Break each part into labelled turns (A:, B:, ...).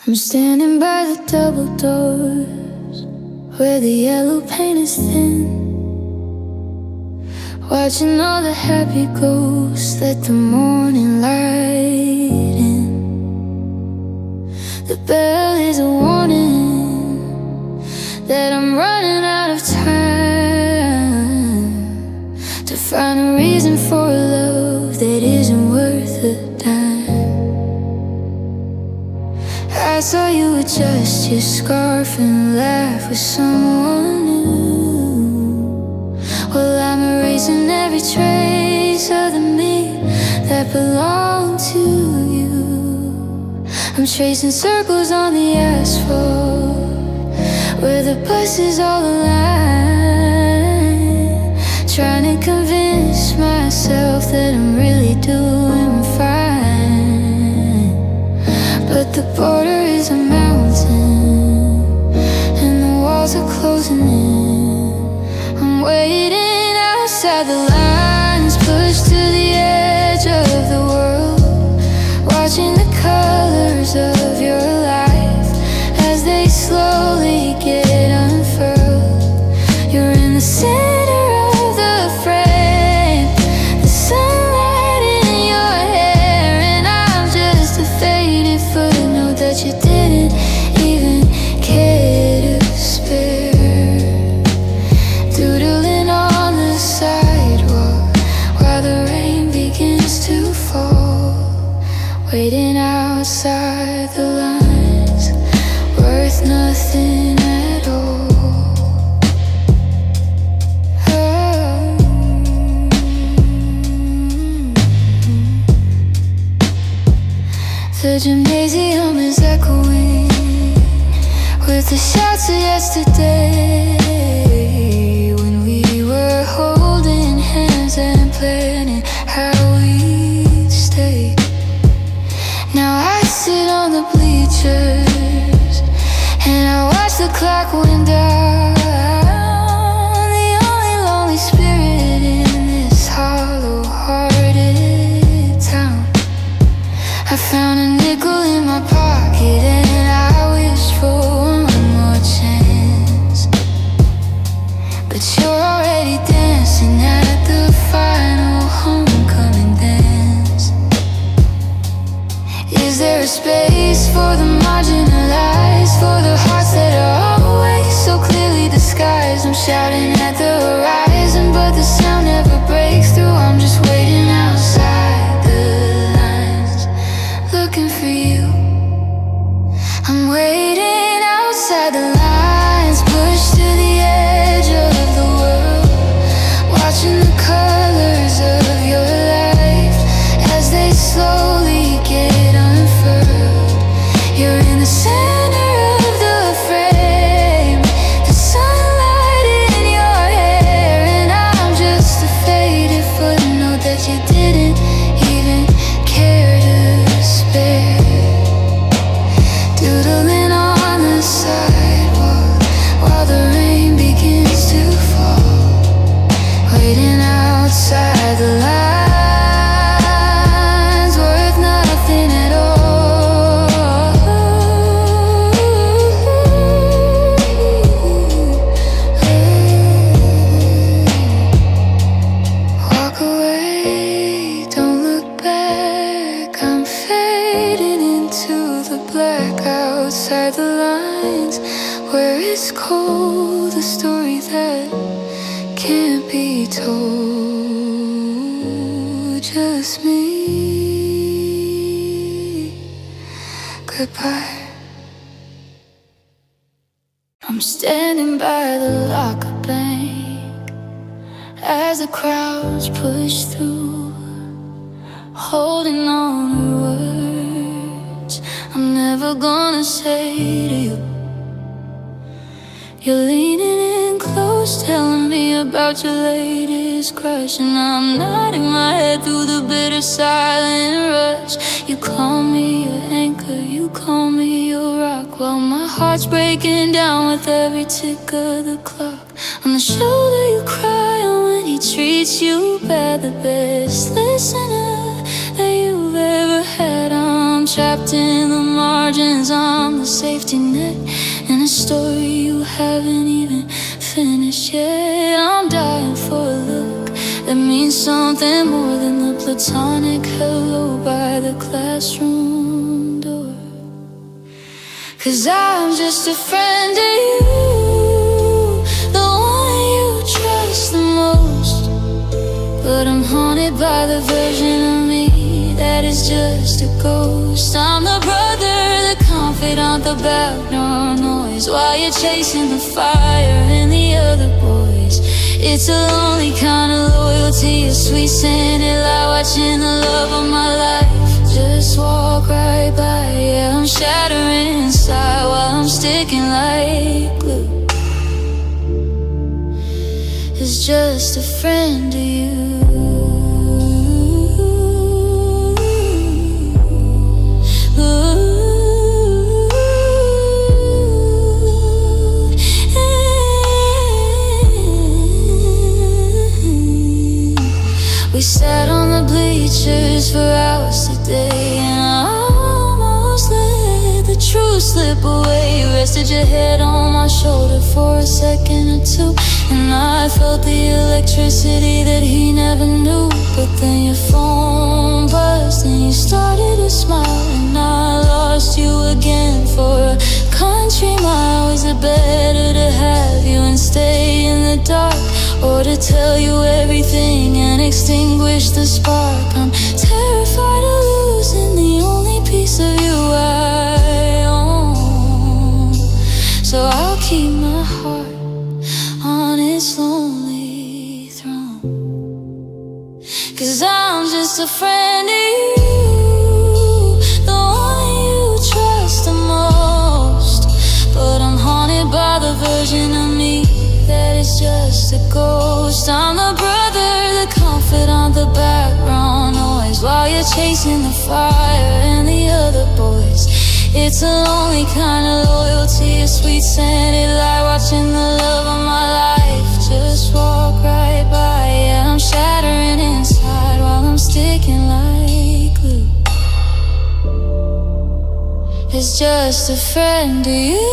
A: I'm standing by the double doors where the yellow paint is thin, watching all the happy ghosts let the morning light in. The bell is a warning that I'm running out of time to find a reason for a love that isn't worth a dime. I saw you adjust your scarf and laugh with someone new. Well, I'm erasing every trace of the me that belonged to you. I'm tracing circles on the asphalt where the buses all align, trying to convince myself that I'm really doing fine. But the border is a mountain and the walls are closing in. I'm waiting outside the lines, pushed to the edge of the world, watching the colors of your life as they slowly get unfurled. You're in the center of the frame, the sunlight in your hair, and I'm just a faded footnote that you didn't even care to spare. Doodling on the sidewalk while the rain begins to fall, waiting outside the lines, worth nothing at all. The gymnasium is echoing with the shouts of yesterday, when we were holding hands and planning how we'd stay. Now I sit on the bleachers and I watch the clock wind down. The only lonely spirit in this hollow-hearted town. I found a nickel in my pocket and I wished for one more chance. But you're already dancing at the final homecoming dance. Is there a space for the marginalized, for the hearts that are always so clearly disguised? I'm shouting at the horizon, but the sound never breaks through. I'm just waiting outside the lines, looking for you. I'm waiting outside the lines, pushed to the edge of the world, watching the colors of your life as they slowly get unfurled. You're in the center of the frame, the sunlight in your hair, and I'm just a faded footnote that you didn't even care to spare. Doodling on the sidewalk while the rain begins to fall, waiting outside the lines, worth nothing at all. Walk away, don't look back. I'm fading into the black outside the lines where it's cold, a story that can't be told. Just me. Goodbye. I'm standing by the locker bank as the crowds push through, holding on to words I'm never gonna say to you. You're leaning in close, telling me about your latest crush, and I'm nodding my head through the bitter silent rush. You call me your anchor, you call me your rock, while my heart's breaking down with every tick of the clock. On the shoulder you cry when he treats you bad, the best listener that you've ever had. I'm trapped in the margins, I'm safety net, and a story you haven't even finished yet. I'm dying for a look that means something more than the platonic hello by the classroom door. 'Cause I'm just a friend to you, the one you trust the most. But I'm haunted by the version of me that is just a ghost. I'm the brother, the confidant, the background noise, while you're chasing the fire and the other boys. It's a lonely kind of loyalty, a sweet scented lie, watching the love of my life just walk right by. Yeah, I'm shattering inside while I'm sticking like glue. It's just a friend to you. We sat on the bleachers for hours today, and I almost let the truth slip away. You rested your head on my shoulder for a second or two, and I felt the electricity that he never knew. But then your phone buzzed and you started to smile, and I lost you again for a country mile. Is it better to have you and stay in the dark, or to tell you everything and extinguish the spark? I'm terrified of losing the only piece of you I own, so I'll keep my heart on its lonely throne. 'Cause I'm just a friend of you, the one you trust the most. But I'm haunted by the version of me that is just a ghost. I'm the brother, the confidant, the background noise, while you're chasing the fire and the other boys. It's a lonely kind of loyalty, a sweet scented lie, watching the love of my life just walk right by. Yeah, I'm shattering inside while I'm sticking like glue. It's just a friend to you.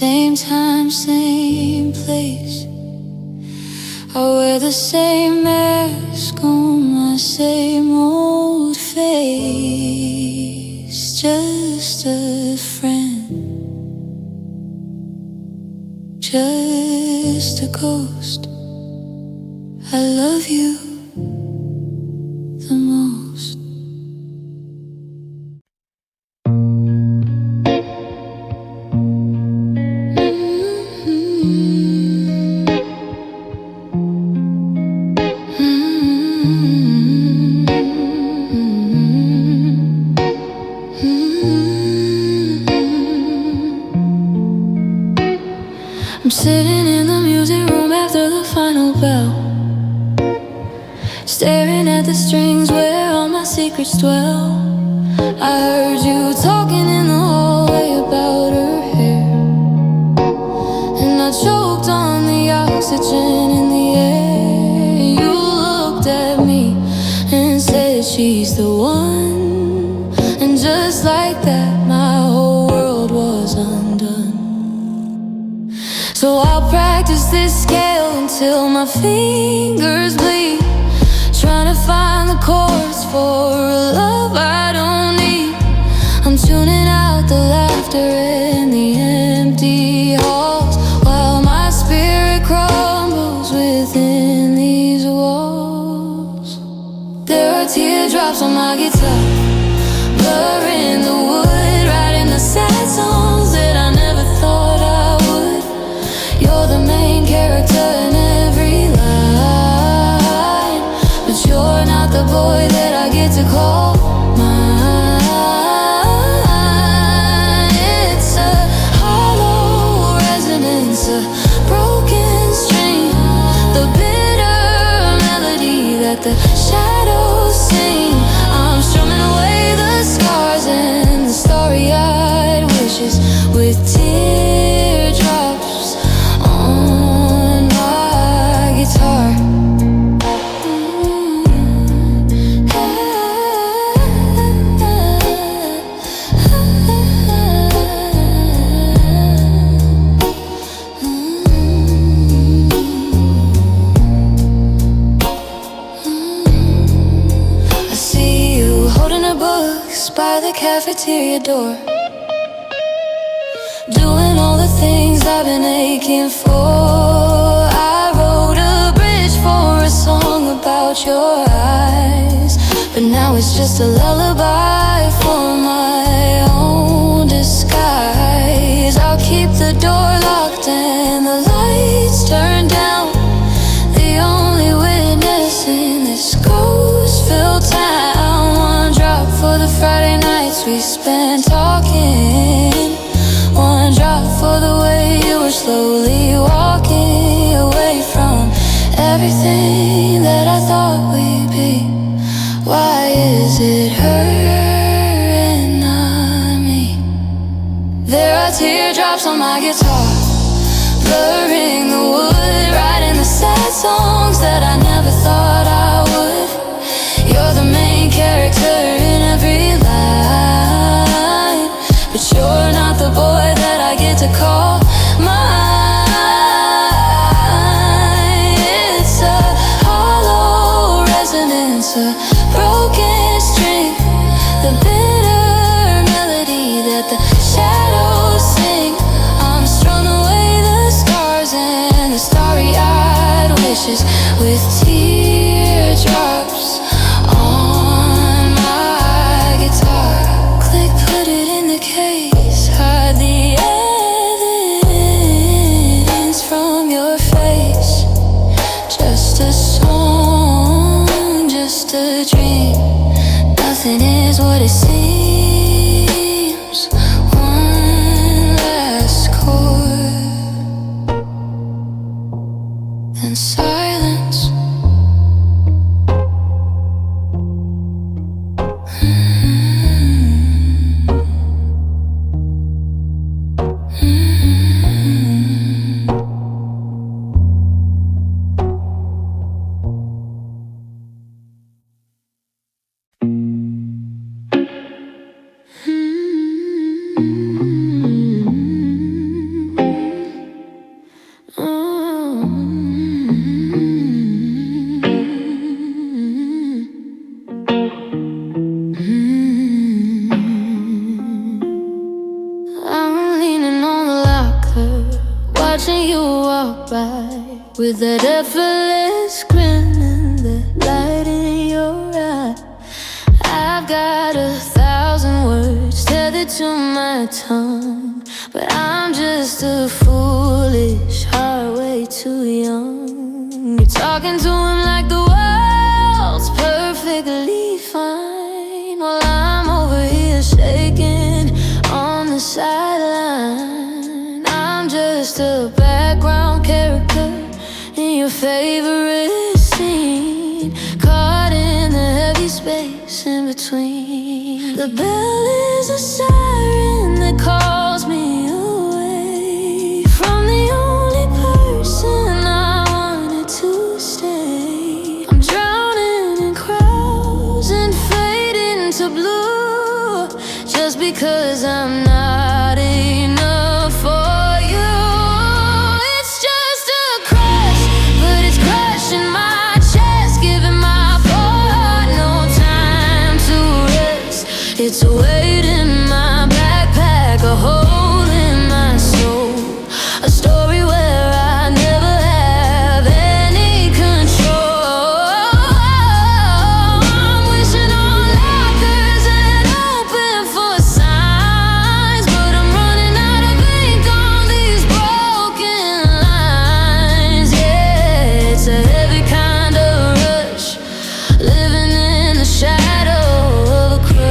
A: Same time, same place. I wear the same mask on my same old face. Just a friend, just a ghost. I love you the most. I'm sitting in the music room after the final bell, staring at the strings where all my secrets dwell. I heard you talking in the hallway about her hair, and I choked on the oxygen in the air. You looked at me and said she's the one, and just like that my whole world was undone. So I'll practice this scale until my fingers bleed, trying to find the chords for a love I don't need. I'm tuning out the laughter and the empty halls, while my spirit crumbles within these walls. There are teardrops on my guitar, blurring the wood, writing the sad songs that I never thought I would. You're the main character in every lie. by the cafeteria door, doing all the things I've been aching for. I wrote a bridge for a song about your eyes, but now it's just a lullaby for my own disguise. I'll keep the door locked and the lights turned down. The only witness in this ghost-filled town. One drop for the Friday nights we spent talking. One drop for the way you were slowly walking away from everything that I thought we'd be. Why is it her and not me? There are teardrops on my guitar, blurring the wood, writing the sad songs that I never thought I would. You're the main character in every line, but you're not the boy that I get to call mine. It's a hollow resonance, a broken string, the bitter melody that the shadows sing. I'm strung away the scars and the starry-eyed wishes with teardrops on my guitar. Click, put it in the case, hide the evidence from your face. Just a song, just a dream. Nothing is what it seems. One last chord, then silence. I'm leaning on the locker, watching you walk by with that effortless grin and that light in your eye. I've got 1,000 words tethered to my tongue, but I'm just a foolish heart way too young. You're talking to him like the world's perfectly fine, while I'm over here shaking on the sideline. I'm just a background character in your favorite scene, caught in the heavy space in between. The bell is a siren that calls me away from the only person I wanted to stay. I'm drowning in crowds and fading to blue, just because I'm not enough for you. It's just a crush, but it's crushing my chest, giving my poor heart no time to rest. It's a weight in my backpack, a hole in my soul, a story where I never have any control. I'm wishing on lockers and open for signs, but I'm running out of ink on these broken lines. Yeah, it's a heavy kind of rush, living in the shadow of a crush.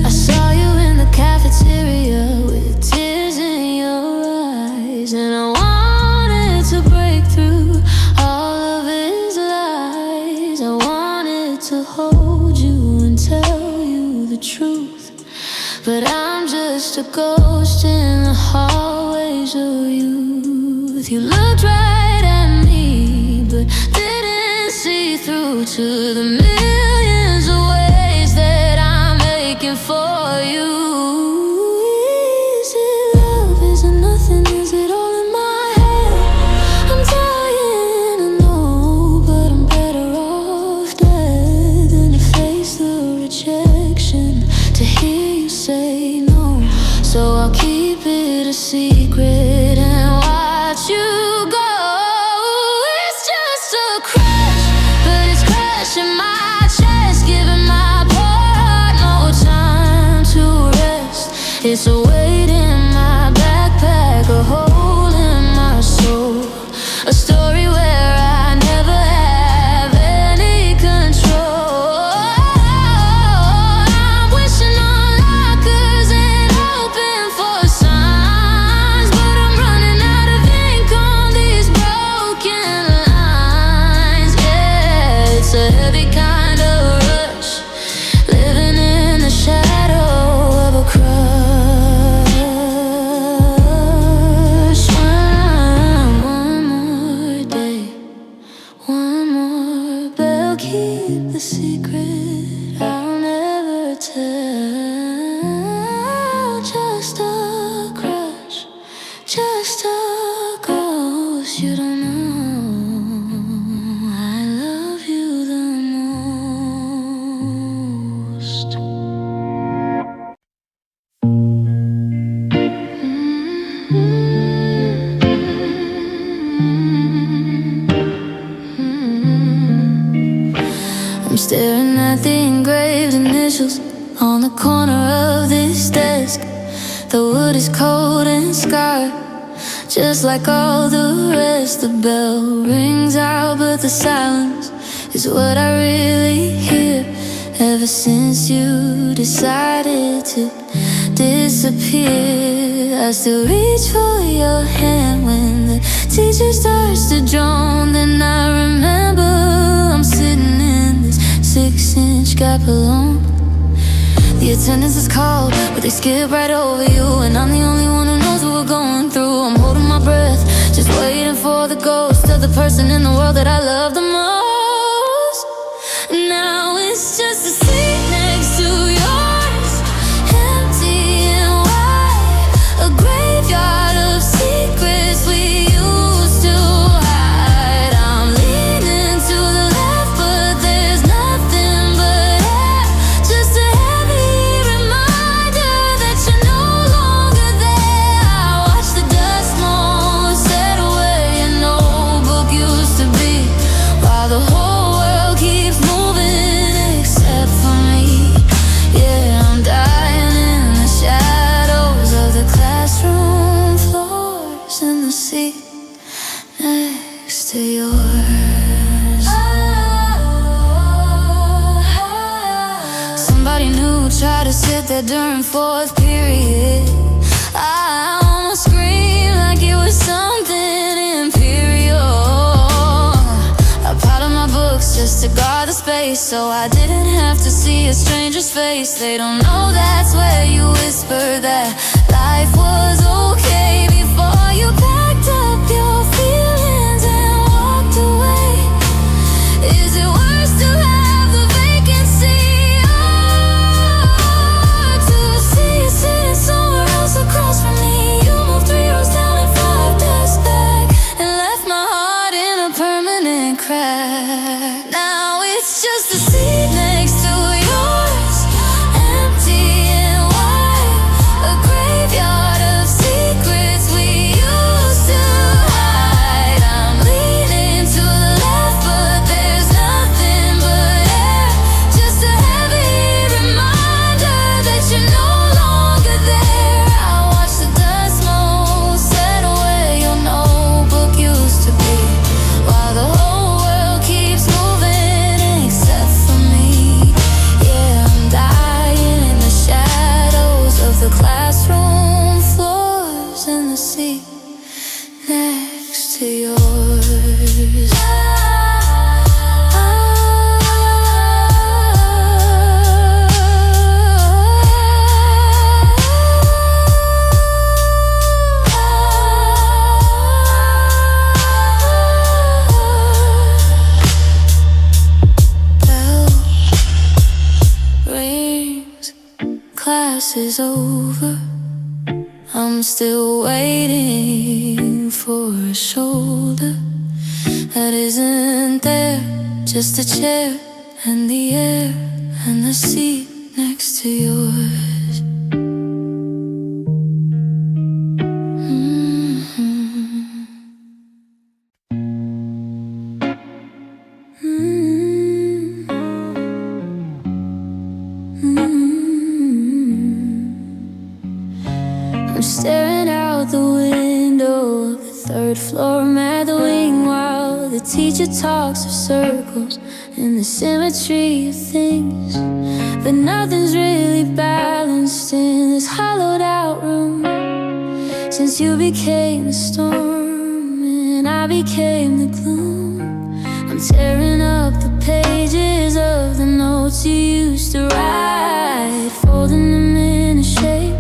A: I saw you in the cafeteria with tears in your eyes, and I wanted to break through all of his lies. I wanted to hold you and tell you the truth, but I'm just a ghost in the hallways of youth. You looked right at me, but didn't see through to the millions of ways that I'm making for you. Is it love? Is it nothing? Is it all in my head? I'm dying, I know, but I'm better off dead than if It's a weight in my backpack, a hole in my soul, a story where I never have any control. I'm wishing on lockers and hoping for signs, but I'm running out of ink on these broken lines. Yeah, it's a heavy kind of rush, living in the shadow of a crush. One more day, one more bell, keep the secret I'll never tell. Just a crush, just a ghost. You don't know I love you the most. I'm staring at the engraved initials on the corner of this desk. The wood is cold and scarred, just like all the rest. The bell rings out, but the silence is what I really hear. Ever since you decided to disappear, I still reach for your hand when the teacher starts to drone. Then I remember I'm sitting in this 6-inch gap alone. The attendance is called, but they skip right over you, and I'm the only one who knows what we're going through. I'm holding my breath, just waiting for the ghost of the person in the world that I love the most. Now it's just a seat next to yours, empty and white, a graveyard of secrets we used to hide. I'm leaning to the left, but there's nothing but air, just a heavy reminder that you're no longer there. I watch the dust mold set away your notebook used to be, while the whole world keeps moving except for me. Yeah, I'm dying in the shadows of the classroom floors and the seat next to yours. Somebody new tried to sit there during fourth period. I almost screamed like it was something imperial. I piled up my books just to guard the space, so I didn't have to see a stranger's face. They don't know that's where you whispered that life was okay before you packed up your feelings and walked away. Is it worse to have the vacancy, or to see you sitting somewhere else across from me? You moved 3 rows down and 5 desks back and left my heart in a permanent crack. Now it's just a seat next to yours, empty and white, a graveyard of secrets we used to hide. I'm leaning to the left, but there's nothing but air, just a heavy reminder that you're no longer there. I watch the dust mold set away your notebook used to be, while the whole world keeps moving except for me. Yeah, I'm dying in the shadows of the classroom floors and the seat next to yours. Bell rings, class is over. I'm still waiting for a shoulder that isn't there, just a chair and the air and the seat next to yours. staring out the window of the third floor. I'm at the wing while the teacher talks of circles and the symmetry of things, but nothing's really balanced in this hollowed out room. Since you became the storm and I became the gloom, I'm tearing up the pages of the notes you used to write, folding them into shapes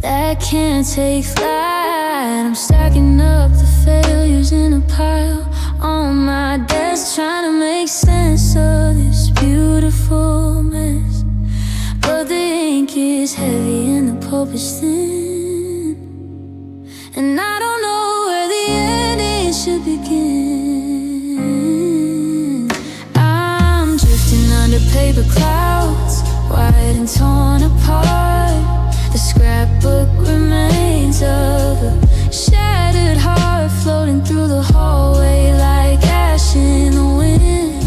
A: that can't take flight. I'm stacking up the failures in a pile on my desk, trying to make sense of this beautiful mess. But the ink is heavy and the pulp is thin, and I don't know where the ending should begin. I'm drifting under paper clouds, wide and torn apart. The scrapbook remains of a shattered heart, floating through the hallway like ash in the wind,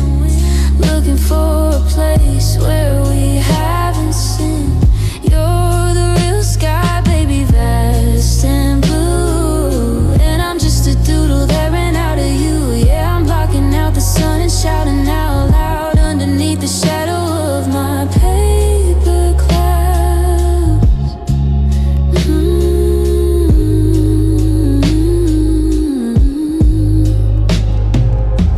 A: looking for a place where we haven't sinned. You're the real sky, baby, vast and blue, and I'm just a doodle that ran out of you. Yeah, I'm blocking out the sun and shouting out loud underneath the shadow of my paper clouds.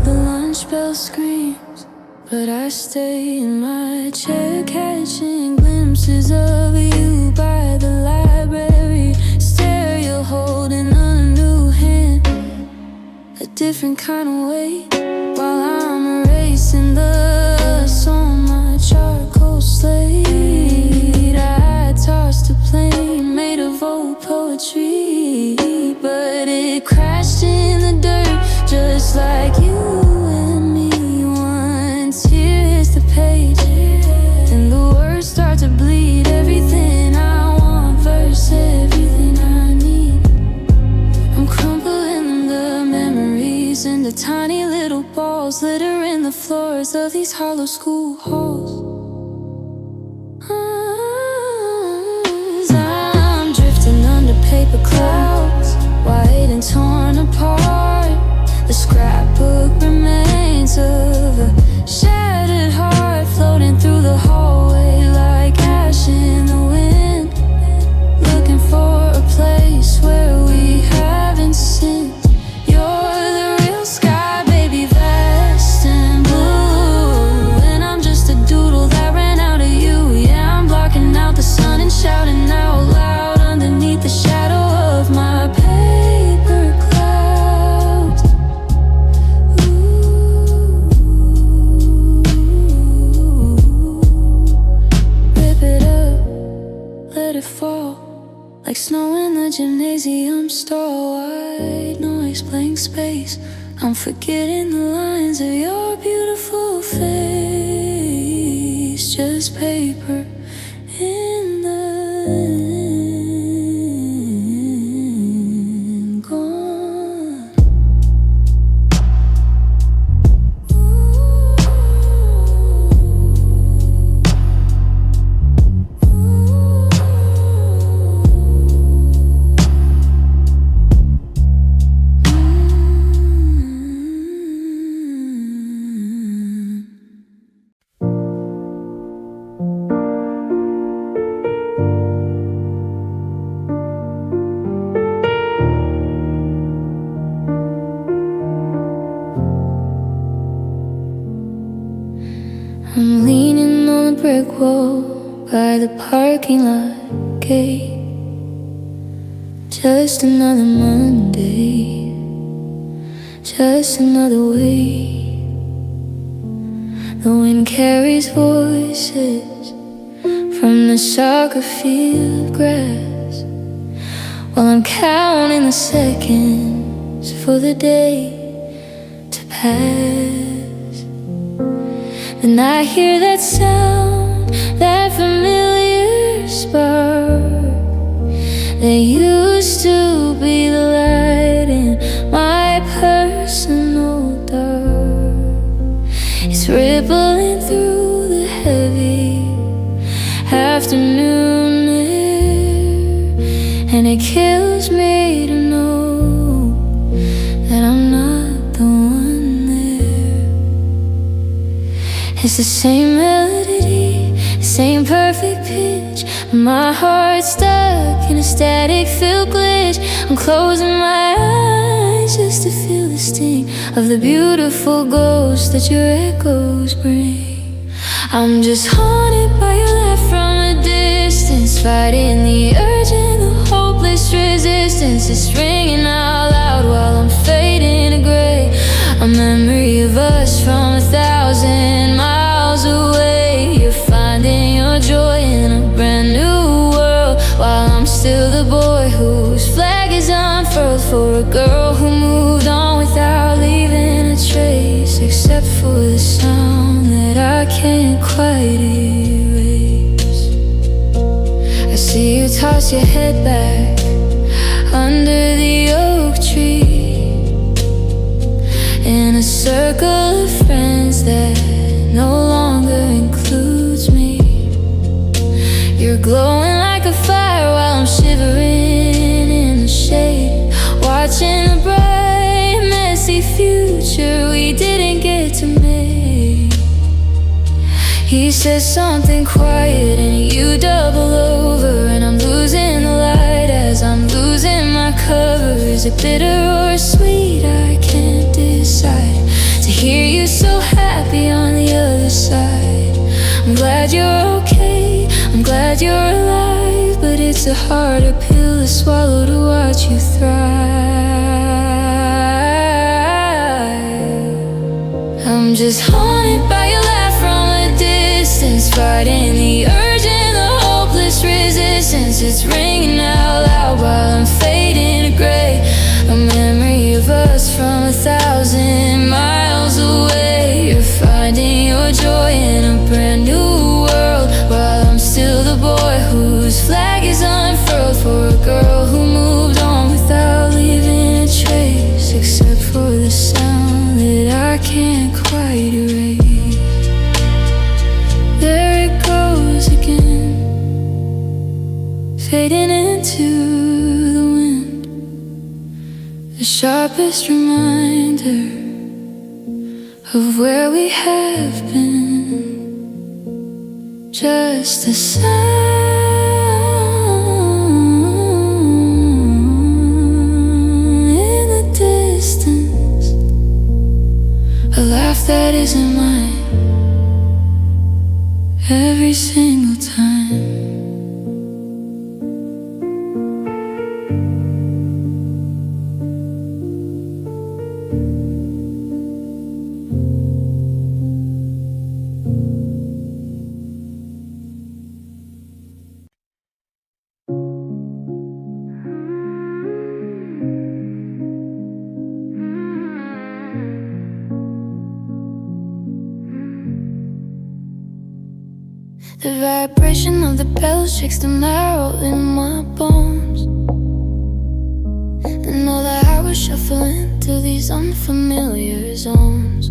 A: The lunch bell screams, but I stay in my chair, catching glimpses of you by the library stereo, holding a new hand, a different kind of weight, while I'm erasing the song, my charcoal slate. I tossed a plane made of old poetry, but it crashed in the dirt just like you and me. Once here hits the page, and the words start to bleed. Everything I want versus everything I need. I'm crumpling the memories into tiny little balls, littering the floors of these hollow school halls. I'm drifting under paper clouds, wide and torn apart. The scrapbook remains of a shattered heart, floating through the hallway like ash in the wind, looking for a place where we haven't sinned. You're the real sky, baby, vast and blue, and I'm just a doodle that ran out of you. Yeah, I'm blocking out the sun and shouting out loud underneath the shadow of my paper clouds. Rip it up, let it fall, like snow in the gymnasium stall. Wide noise, blank space, I'm forgetting the lines of your beautiful face. Just paper in the wind, gone. I'm leaning on the brick wall by the parking lot gate. Just another Monday, just another way. The wind carries voices from the soccer field grass, while I'm counting the seconds for the day to pass. And I hear that sound, that familiar spark that used to be the light in my personal dark. It's rippling through the heavy afternoon air, and it It's the same melody, the same perfect pitch. My heart's stuck in a static-filled glitch. I'm closing my eyes just to feel the sting of the beautiful ghost that your echoes bring. I'm just haunted by your laugh from a distance, fighting the urge and the hopeless resistance. It's ringing out loud while I'm fading to gray, a memory of us from 1,000 miles away. You're finding your joy in a brand new world, while I'm still the boy whose flag is unfurled for a girl who moved on without leaving a trace, except for the sound that I can't quite erase. I see you toss your head back under the oak tree, in a circle of friends that no longer includes me. You're glowing like a fire while I'm shivering in the shade, watching the bright, messy future we didn't get to make. He says something quiet and you double over, and I'm losing the light as I'm losing my cover. Is it bitter or sweet? I can't decide. To hear you so happy on the other side, I'm glad you're okay, I'm glad you're alive, but it's a harder pill to swallow to watch you thrive. I'm just haunted by your laugh from a distance, fighting the urge and the hopeless resistance. It's ringing out loud while I'm fading to gray, a memory of us from 1,000 miles away. You're finding your joy in a brand new world, while I'm still the boy whose flag is unfurled for a girl who moved on without leaving a trace, except for the sound that I can't quite erase. There it goes again, fading into the wind, the sharpest reminder of where we have been. Just a sound in the distance, a laugh that isn't mine every single time. The vibration of the bells shakes the marrow in my bones, and all the hours shuffle into these unfamiliar zones.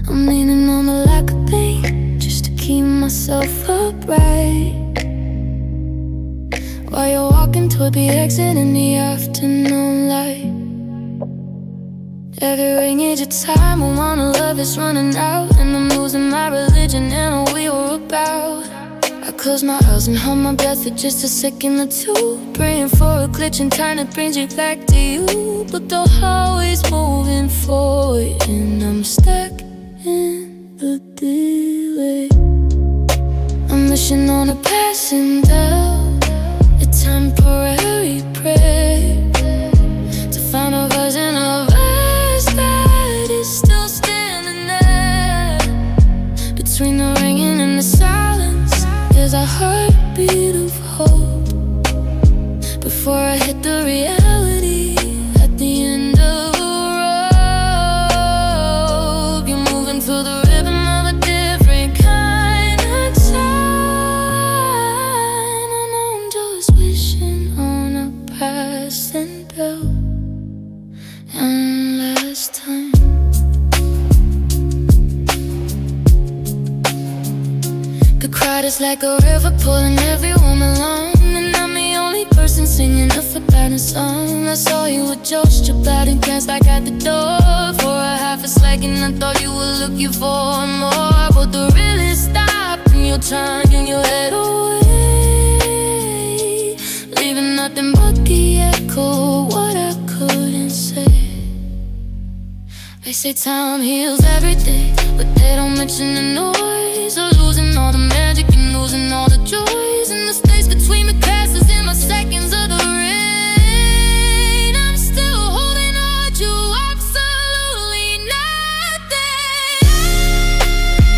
A: I'm leaning on the lack of pain just to keep myself upright, while you're walking toward the exit in the afternoon light. Every ringage of time, I wanna love is running out, and I'm losing my religion and all we were about. I close my eyes and hold my breath for just a second or two, praying for a glitch in time that brings me back to you. But the highway's moving forward and I'm stuck in the delay. I'm wishing on a passing doubt, a temporary prayer, to find a version of us that is still standing there. Between the ringing and the silence, there's a heartbeat of hope, before I hit the reality at the end of a rope. You're moving through the rhythm of a different kind of time, and I'm just wishing on a passing bell and last time. The crowd is like a river pulling everyone along, and I'm the only funny person singing a forgotten song. I saw you with Josh, jumped out and danced back at the door for a half a second. I thought you were looking for more, but the really stopped and you're turning your head away, leaving nothing but the echo of what I couldn't say. They say time heals everything, but they don't mention the noise of losing all the magic and losing all the joys, and the space between the passes and my seconds of the rain. I'm still holding on to absolutely nothing.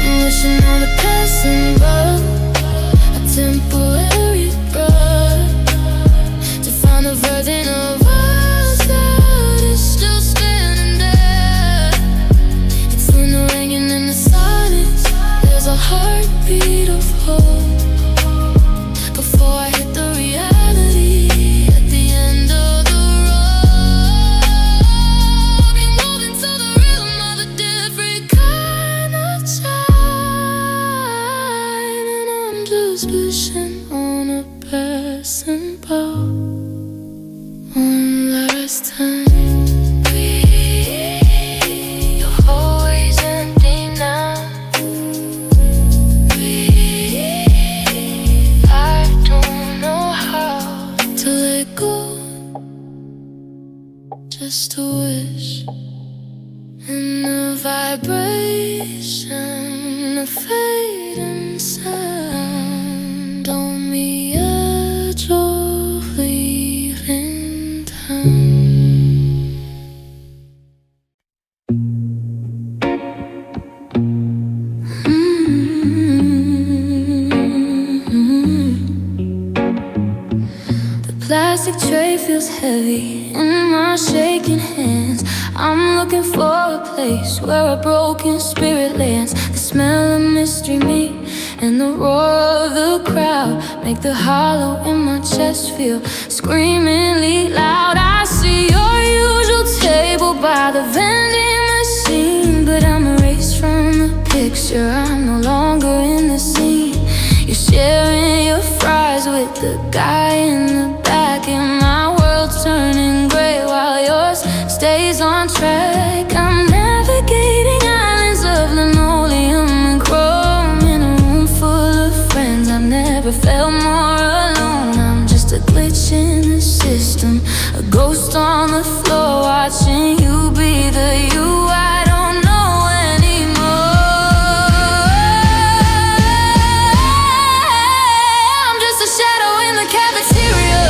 A: I'm wishing on the passing but a temporary breath, to find a version of us that is still standing there. It's in the rain and in the silence, there's a heartbeat of hope. Before I hit the reality at the end of the road, be moving to the rhythm of a different kind of time, and I'm just wishing on a passing boat one last time. You're always empty now. I don't know how to let go, just to wish. And the vibration, the fading sound on the edge of leaving town. The plastic tray feels heavy in my shaking hands. I'm looking for a place where a broken spirit lands. The smell of mystery meat and the roar of the crowd make the hollow in my chest feel screamingly loud. I see your usual table by the vending machine, but I'm erased from the picture. I'm no longer in the scene. You're sharing your fries with the guy in the back, and my world's turning gray while yours stays on track. I'm navigating islands of linoleum and chrome in a room full of friends. I've never felt more alone. I'm just a glitch in the system, a ghost on the floor, watching you be the you I don't know anymore. I'm just a shadow in the cafeteria,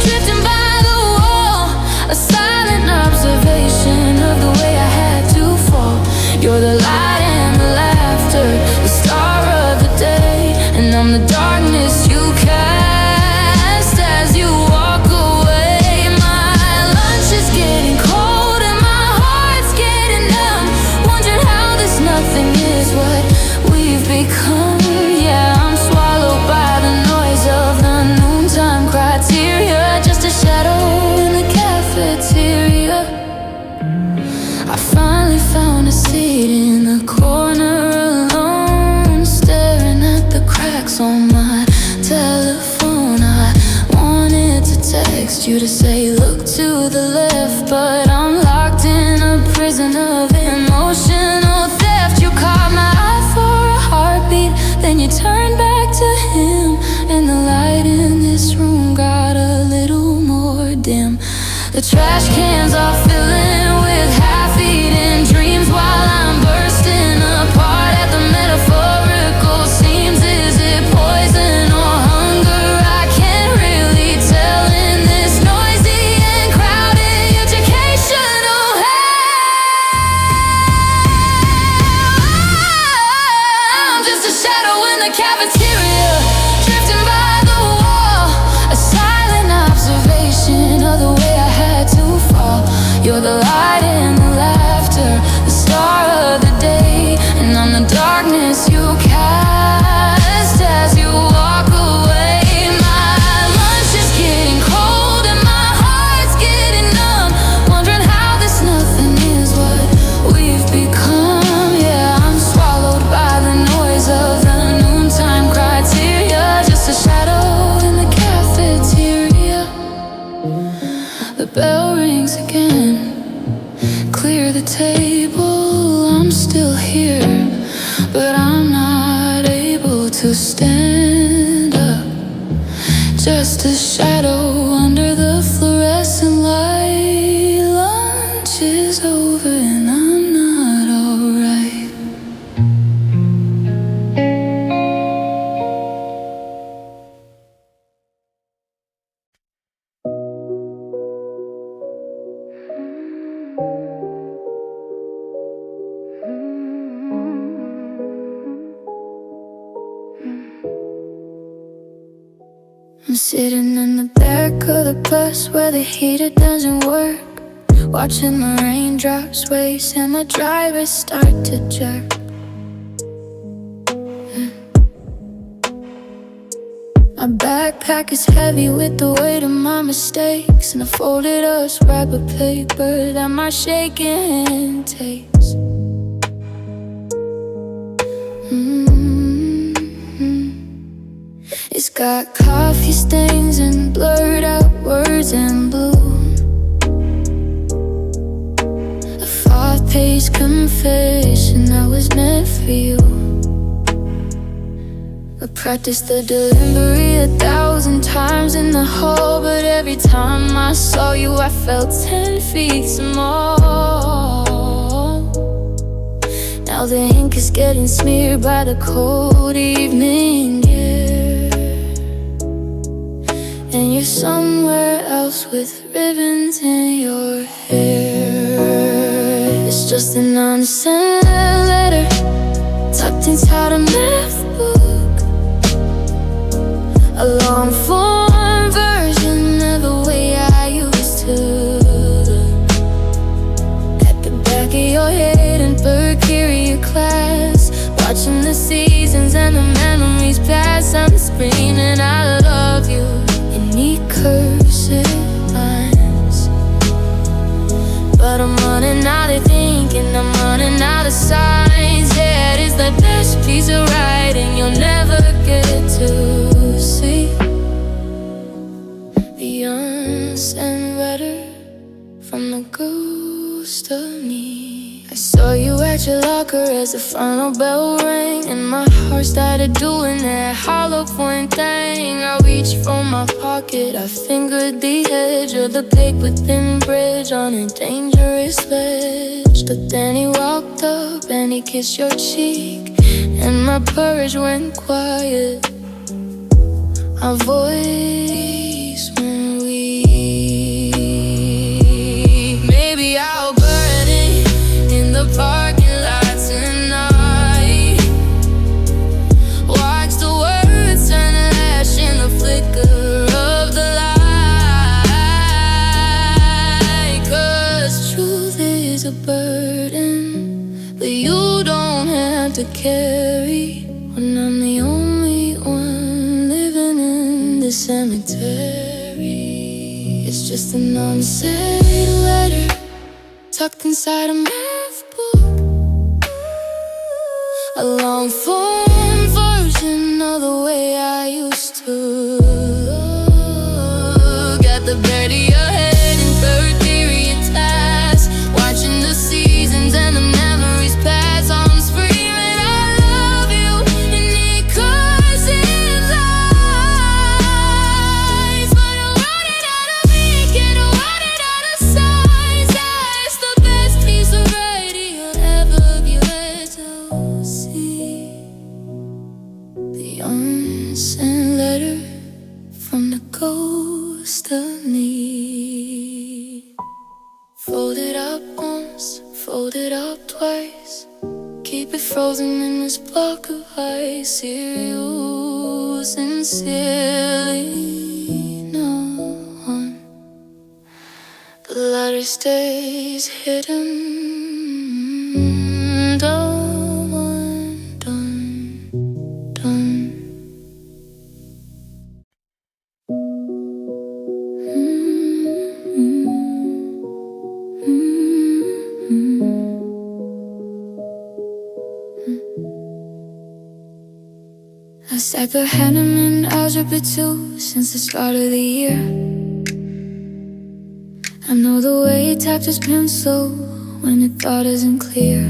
A: drifting by the wall, a silent observation of the way I had to fall. You're the light and the laughter, the star of the day, and I'm the darkness you cast as you walk away. My lunch is getting cold and my heart's getting numb, wondering how this nothing is what we've become. Yeah, I'm swallowed by the noise of the noontime criteria, just a shadow in the cafeteria. I finally found a seat in the corner alone, staring at the cracks on my telephone. I wanted to text you to say look to the left, but I'm locked in a prison of emotional theft. You caught my eye for a heartbeat, then you turned back to him, and the light in this room got a little more dim. The trash cans are filling with half-eaten dreams while I'm bursting apart at the metaphorical seams. Is it poison or hunger? I can't really tell in this noisy and crowded educational hell. I'm just a shadow in the cafeteria, drifting by the wall, a silent observation of the way I had to fall. You're the light and the laughter, the star of the day, and I'm the darkness you cast as you walk away. My lunch is getting cold and my heart's getting numb, wondering how this nothing is what we've become. Yeah, I'm swallowed by the noise of the noontime crowd. but I'm not able to stand up. Just a shadow under the fluorescent light. Lunch is over and I'm not alright. I'm sitting in the back of the bus where the heater doesn't work, watching the raindrops waste and the drivers start to jerk. My backpack is heavy with the weight of my mistakes, and a folded up scrap of paper that my shaking hand takes. It's got coffee stains and blurred out words and blue. A 5-page confession that was meant for you. I practiced the delivery 1,000 times in the hall, but every time I saw you I felt 10 feet small. Now the ink is getting smeared by the cold evening air, and you're somewhere else with ribbons in your hair. It's just an unsent letter tucked inside a math book, a long form version of the way I used to look. At the back of your head in third period class, watching the seasons and the memories pass. I'm screaming I love you in neat cursive lines, but I'm running out of ink and I'm running out of signs. Yeah, it is the best piece of writing you'll never get to see. The unsent letter from the ghost of me. I saw you at your locker as the final bell rang, and my heart started doing that hollow point thing. I reached for my pocket, I fingered the edge of the paper thin bridge on a dangerous ledge. But then he walked up and he kissed your cheek, and my courage went quiet. Our voice went weak. Maybe I'll burn it in the parking lot tonight. Watch the words turn to ash in the flicker of the light. 'Cause truth is a burden that you don't have to carry, when I'm the only one living in the cemetery. It's just an unsaid letter tucked inside a math book, a long form version of the way I used to look. At the back of your head in third period class, watching the seasons and the memories pass. I'm screaming I love you in the cursive lines, but I'm running out of ink and I'm running out of signs. Yeah, it's the best piece of writing you'll ever get to see. The unsent letter from the ghost of me. Folded up once, folded up twice, keep it frozen in this block of ice. Here you sincerely, no one. The letter stays hidden, done, done. I sat there handing in algebra 2 since the start of the year. I know the way he tapped his pencil when the thought isn't clear.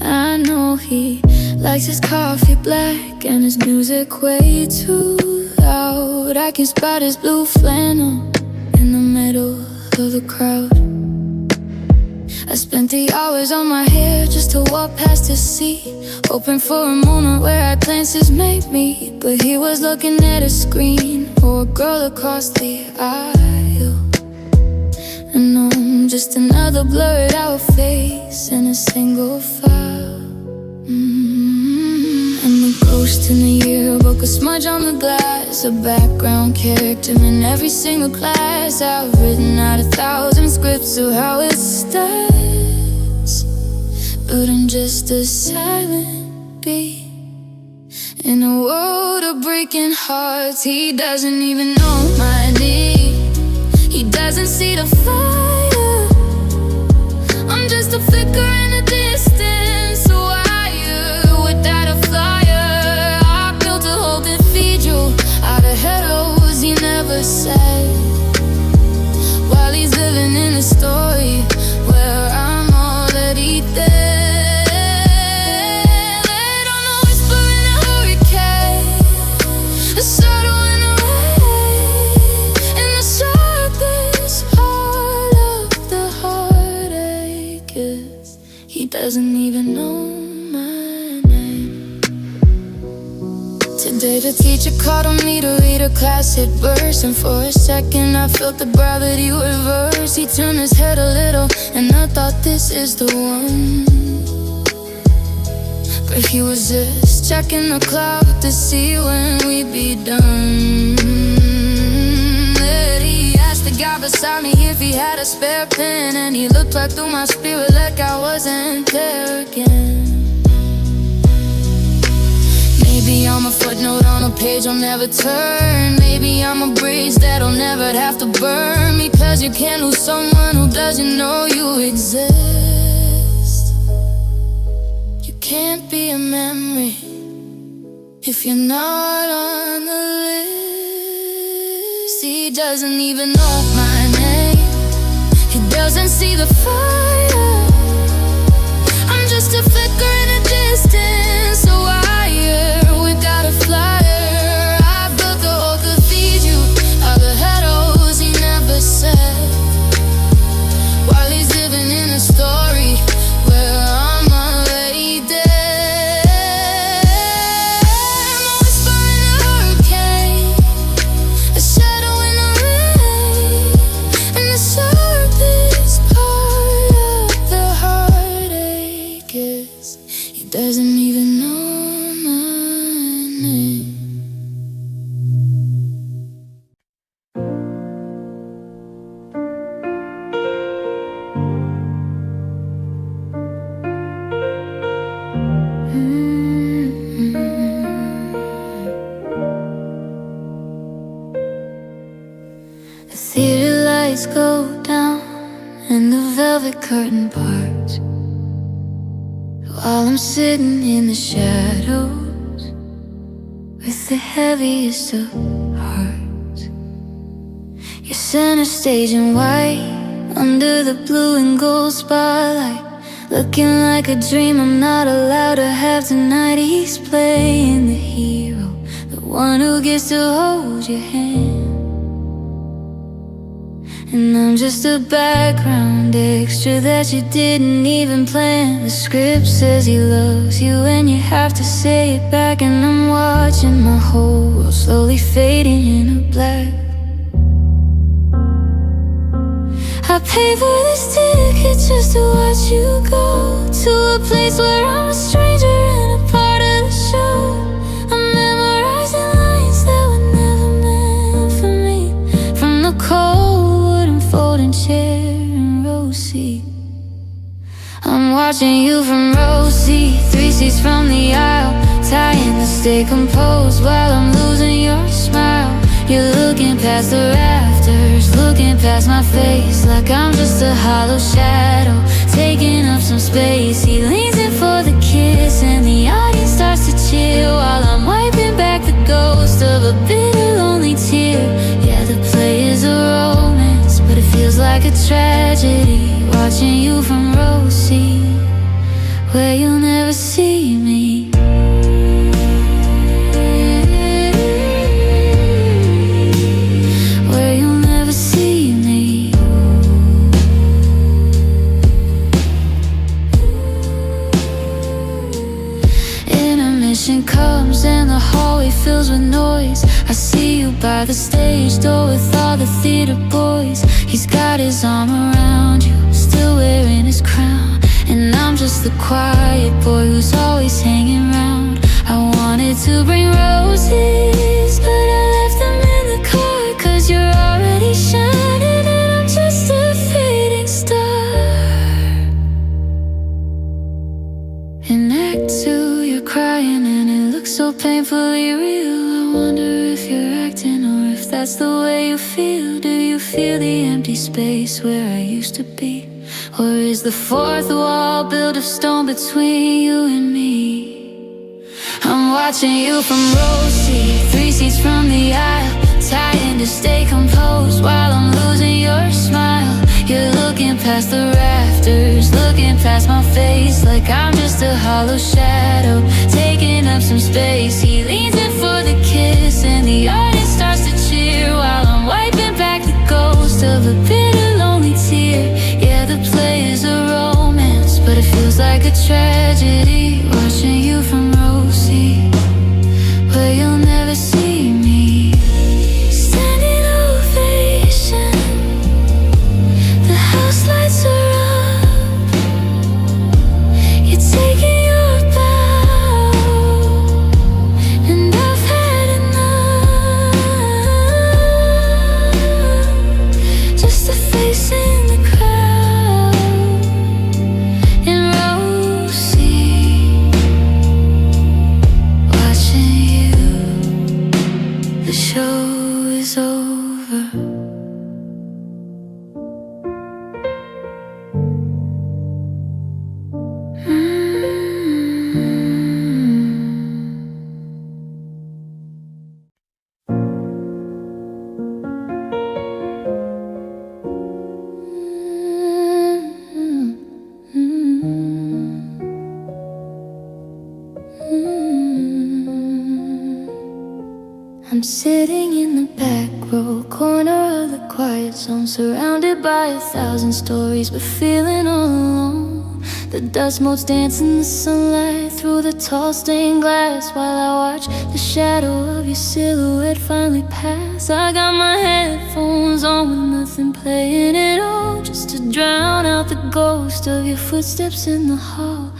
A: I know he likes his coffee black and his music way too loud. I can spot his blue flannel in the middle of the crowd. I spent the hours on my hair just to walk past his seat, hoping for a moment where our glances might meet. But he was looking at a screen or a girl across the aisle. And I'm just another blurred out face in a single file. And the ghost in the yearbook, a smudge on the glass, a background character in every single class. I've written out 1,000 scripts of how it starts, but I'm just a silent beat in a world of breaking hearts. He doesn't even know my name. He doesn't see the fire. I'm just a flicker in the distance, a wire without a flyer. I built a whole cathedral out of heroes he never said, while he's living in a story where I'm already dead. Let on a whisper in a hurricane, a shadow in the rain, in the sharpest part of the heartache. 'Cause he doesn't even know my name. Today the teacher called on me to read a class hit verse, and for a second I felt the gravity reverse. He turned his head a little and I thought this is the one, but he was just checking the clock to see when we'd be done. Then he asked the guy beside me if he had a spare pen, and he looked right through my spirit like I wasn't there again. Maybe I'm a footnote on a page I'll never turn. Maybe I'm a bridge that'll never have to burn me, 'cause you can't lose someone who doesn't know you exist. You can't be a memory if you're not on the list. He doesn't even know my name. He doesn't see the fire. I'm just a flicker in a distance, a wire without a flyer. I built the whole cathedral of the heroes he never said, while he's living in a story where I'm already dead. I'm a whisper in a hurricane, a shadow in the rain, and the sharpest part of the heartache is he doesn't even know my name. The theater lights go down and the velvet curtain parts, while I'm sitting in the shadows with the heaviest of hearts. You're center stage in white under the blue and gold spotlight, looking like a dream I'm not allowed to have tonight. He's playing the hero, the one who gets to hold your hand, and I'm just a background extra that you didn't even plan. The script says he loves you and you have to say it back, and I'm watching my whole world slowly fading into black. I pay for this ticket just to watch you go to a place where I'm a stranger and a part of the show. I'm memorizing lines that were never meant for me, from the cold folding chair and row seat. I'm watching you from row seat, 3 seats from the aisle, trying to stay composed while I'm losing your smile. You're looking past the rafters, looking past my face, like I'm just a hollow shadow, taking up some space. He leans in for the kiss and the audience starts to cheer, while I'm wiping back the ghost of a bitter lonely tear. Yeah, the play is a romance, but it feels like a tragedy watching you from row seat, where you'll never Intermission comes and the hallway fills with noise. I see you by the stage door with all the theater boys. He's got his arm around you, still wearing his crown, and I'm just the quiet boy who's always hanging round. I wanted to bring roses, but I left them in the car, 'cause you're already shining and I'm just a fading star. In Act 2 you're crying and it looks so painfully real. I wonder if you're acting or if that's the way you feel. Do you feel the empty space where I used to be? Or is the fourth wall built of stone between you and me? I'm watching you from row C, 3 seats from the aisle, trying to stay composed while I'm losing your smile. You're looking past the rafters, looking past my face, like I'm just a hollow shadow, taking up some space. He leans in for the kiss and the audience starts to cheer, while I'm wiping back the ghost of a bitter, lonely tear. Yeah, the play is a romance, but it feels like a tragedy, watching you from row C, where you'll never see me. Standing ovation, the house lights are up, you're taking your bow, and I've had enough. Just a face in the crowd in row C, watching you. The show is over. I'm sitting in the back row, corner of the quiet zone, surrounded by 1,000 stories, but feeling all alone. The dust motes dance in the sunlight through the tall stained glass, while I watch the shadow of your silhouette finally pass. I got my headphones on with nothing playing at all, just to drown out the ghost of your footsteps in the hall.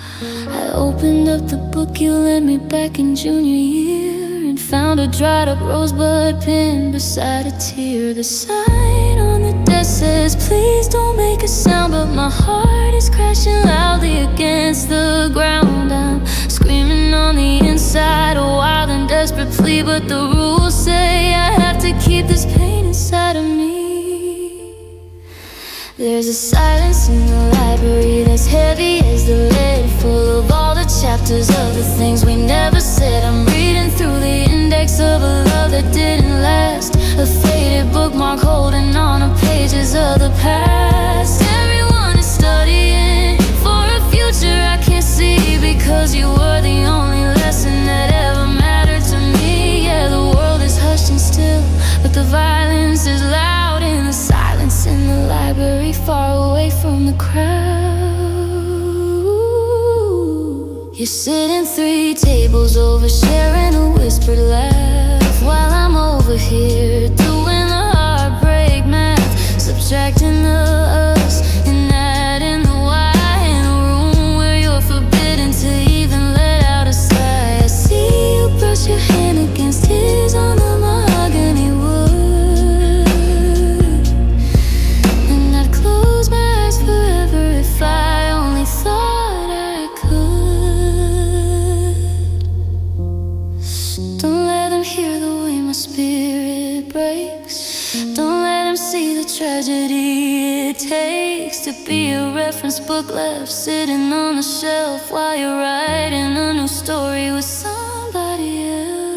A: I opened up the book you lent me back in junior year, found a dried up rosebud pen beside a tear. The sign on the desk says, please don't make a sound, but my heart is crashing loudly against the ground. I'm screaming on the inside, a wild and desperate plea, but the rules say I have to keep this pain inside of me. There's a silence in the library that's heavy as the lead, full of all the chapters of the things we never said. I'm reading through the index of a love that didn't last, a faded bookmark holding on to pages of the past. Everyone is studying for a future I can't see, because you were the only lesson that ever mattered to me. Yeah, the world is hushed and still, but the violence is loud in the silence in the library, far away from the crowd. You're sitting 3 tables over, sharing a whispered laugh, while I'm over here doing the heartbreak math, subtracting the us and adding the why, in a room where you're forbidden to even let out a sigh. I see you brush your hand against his on the mahogany wood, and I'd close my eyes forever if I only thought I could. Don't let them hear the way my spirit breaks, don't let them see the tragedy it takes to be a reference book left sitting on the shelf while you're writing a new story with somebody else.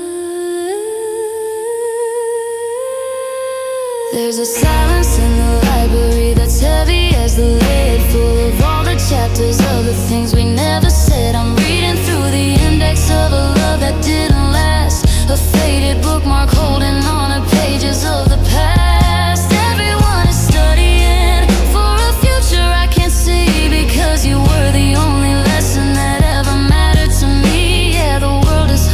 A: There's a silence in the library that's heavy as the lead, full of all the chapters of the things we never said. I'm reading through the index of a love that didn't last, a faded bookmark holding on to pages of the past. Everyone is studying for a future I can't see, because you were the only lesson that ever mattered to me. Yeah, the world is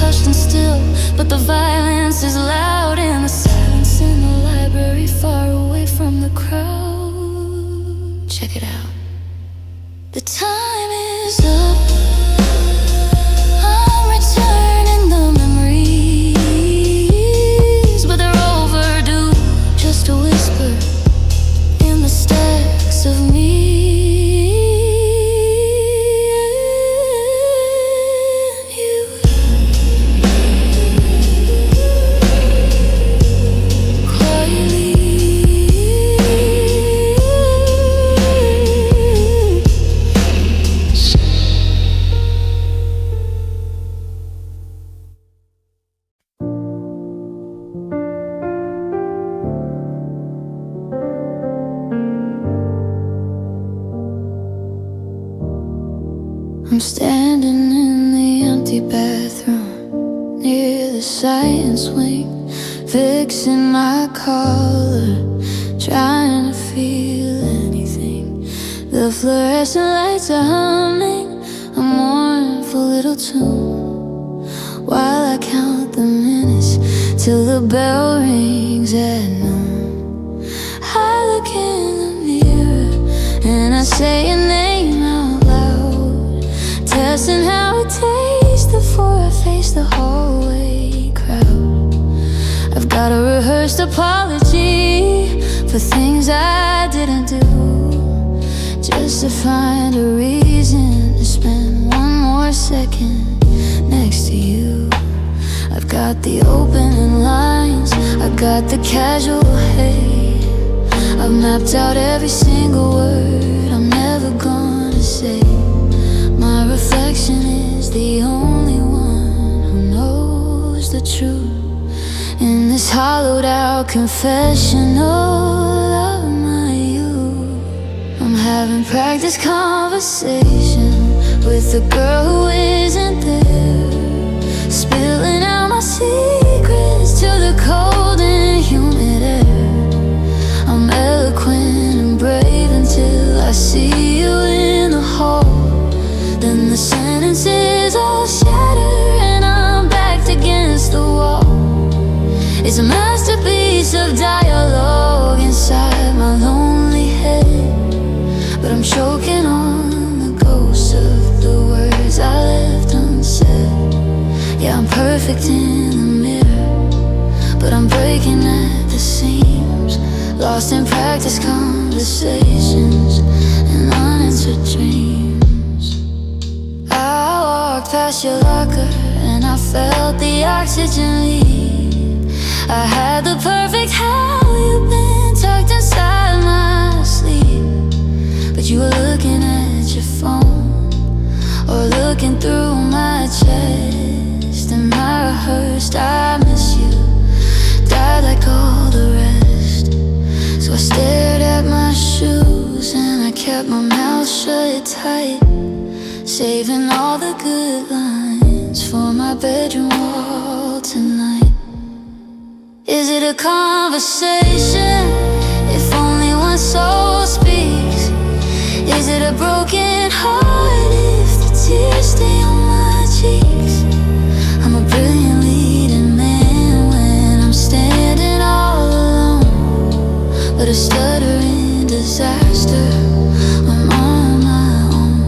A: I'm standing in the empty bathroom near the science wing, fixing my collar, trying to feel anything. The fluorescent lights are humming a mournful little tune while I count the minutes till the bell rings at noon. I look in the mirror and I say your name out loud, testing how it tastes before I face the hallway crowd. I've got a rehearsed apology for things I didn't do, just to find a reason to spend one more second next to you. I've got the opening lines, I've got the casual hate, I've mapped out every single word I'm never gonna say. My reflection is the only one who knows the truth in this hollowed out confessional of my youth. I'm having practice conversation with a girl who isn't there, spilling out my secrets to the cold and humid air. I'm eloquent and brave until I see you in the hall. Then the sentences all shatter and I'm backed against the wall. It's a masterpiece of dialogue inside my lonely head, but I'm choking on the ghosts of the words I left unsaid. Yeah, I'm perfect in the mirror, but I'm breaking at the seams, lost in practice conversations and unanswered dreams. I walked past your locker and I felt the oxygen leave. I had the perfect how you've been tucked inside my sleeve, but you were looking at your phone or looking through my chest. And my rehearsed I miss you died like all the rest. So I stared at my shoes and I kept my mouth shut tight, saving all the good lines for my bedroom wall tonight. Is it a conversation if only one soul speaks? Is it a broken heart if the tears stay on my cheeks? I'm a brilliant leading man when I'm standing all alone, but a stuttering disaster when I'm on my own.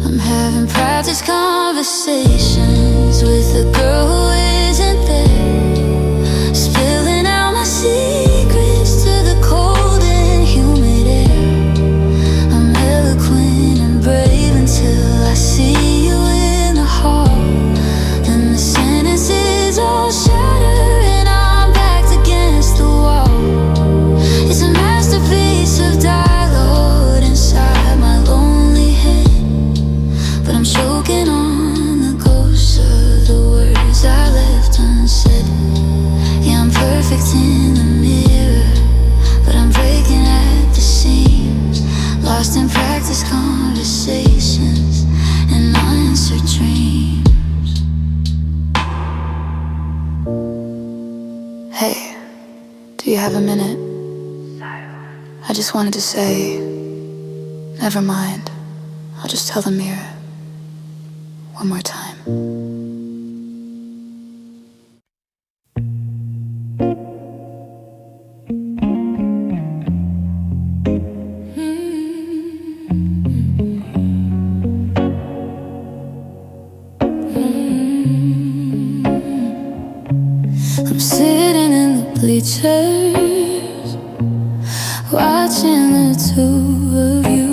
A: I'm having practice conversations with a girl who isn't there, spilling out my secrets to the cold and humid air. I'm eloquent and brave until I see you in the hall. Then the sentences all shatter and I'm backed against the wall. It's a masterpiece of dialogue inside my lonely head, but I'm choking on the ghosts of the words I left unsaid. Yeah, I'm perfect in the mirror, but I'm breaking at the seams, lost in practice conversations and unanswered dreams. Hey, do you have a minute? I just wanted to say, never mind, I'll just tell the mirror one more time. I'm sitting in the bleachers, watching the two of you,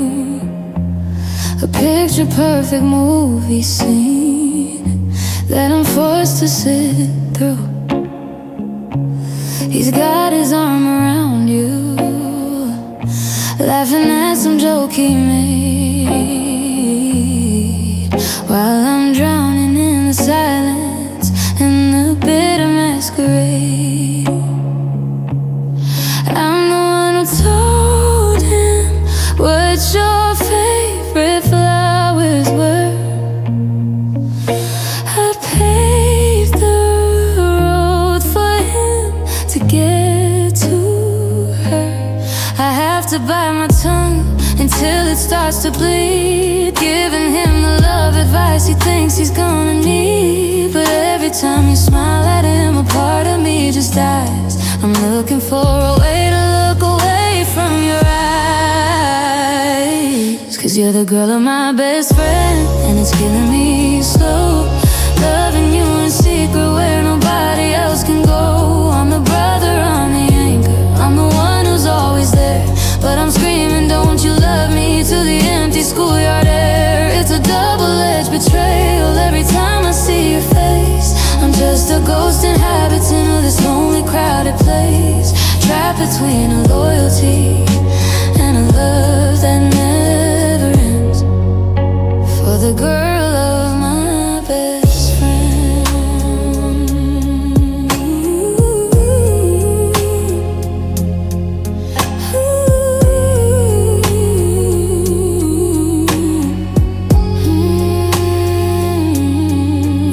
A: a picture perfect movie scene that I'm forced to sit through. He's got his arm around you, laughing at some joke he made, while I'm drowning in the silence and the bitter masquerade. I'm the one who told him what your favorite flowers were. that starts to bleed, giving him the love advice he thinks he's gonna need. But every time you smile at him, a part of me just dies. I'm looking for a way to look away from your eyes, 'cause you're the girl of my best friend, and it's killing me slow. Loving you in secret where nobody else can go. I'm the brother, I'm the anchor, I'm the one who's always there. But I'm screaming, don't you love me, to the empty schoolyard air. It's a double-edged betrayal every time I see your face. I'm just a ghost inhabitant of this lonely, crowded place, trapped between a loyalty and a love that never ends. For the girl of my best friend.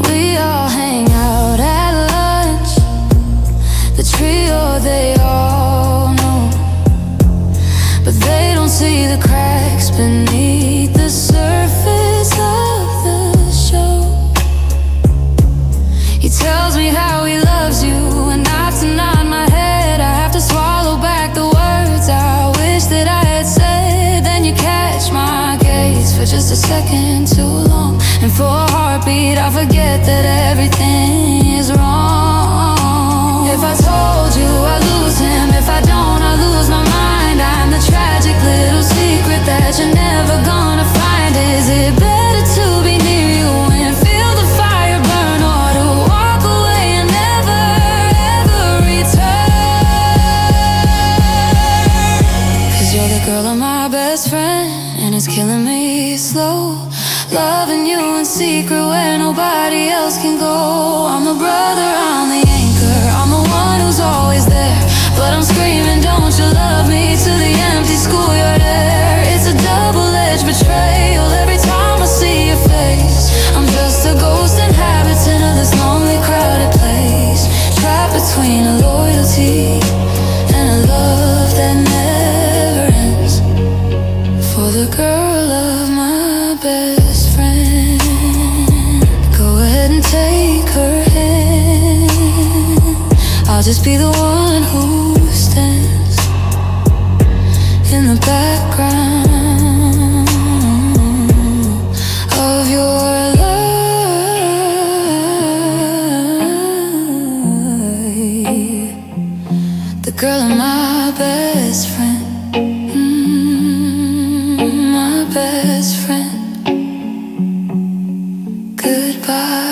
A: We all hang out at lunch, the trio they all know, but they don't see the cracks beneath the surface of the show. He tells me how he loves you, and not to nod my head, I have to swallow back the words I wish that I had said. Then you catch my gaze for just a second too long, and for a heartbeat I forget that everything is wrong. If I told you I lose him, if I don't I lose my mind. I'm the tragic little secret that you're never gonna find. Is it better to be near you and feel the fire burn, or to walk away and never ever return? 'Cause you're the girl of my best friend, and it's killing me slow. Loving you in secret where nobody else can go. I'm the brother, I'm the anchor, I'm the one who's always there. But I'm screaming, don't you love me, to the empty schoolyard air. It's a double-edged betrayal every time I see your face. I'm just a ghost inhabitant of this lonely, crowded place, trapped between a loyalty and a love that never ends. For the girl of my best friend, go ahead and take her hand. I'll just be the one who stands in the background of your life. The girl of my best friend, my best friend. Goodbye.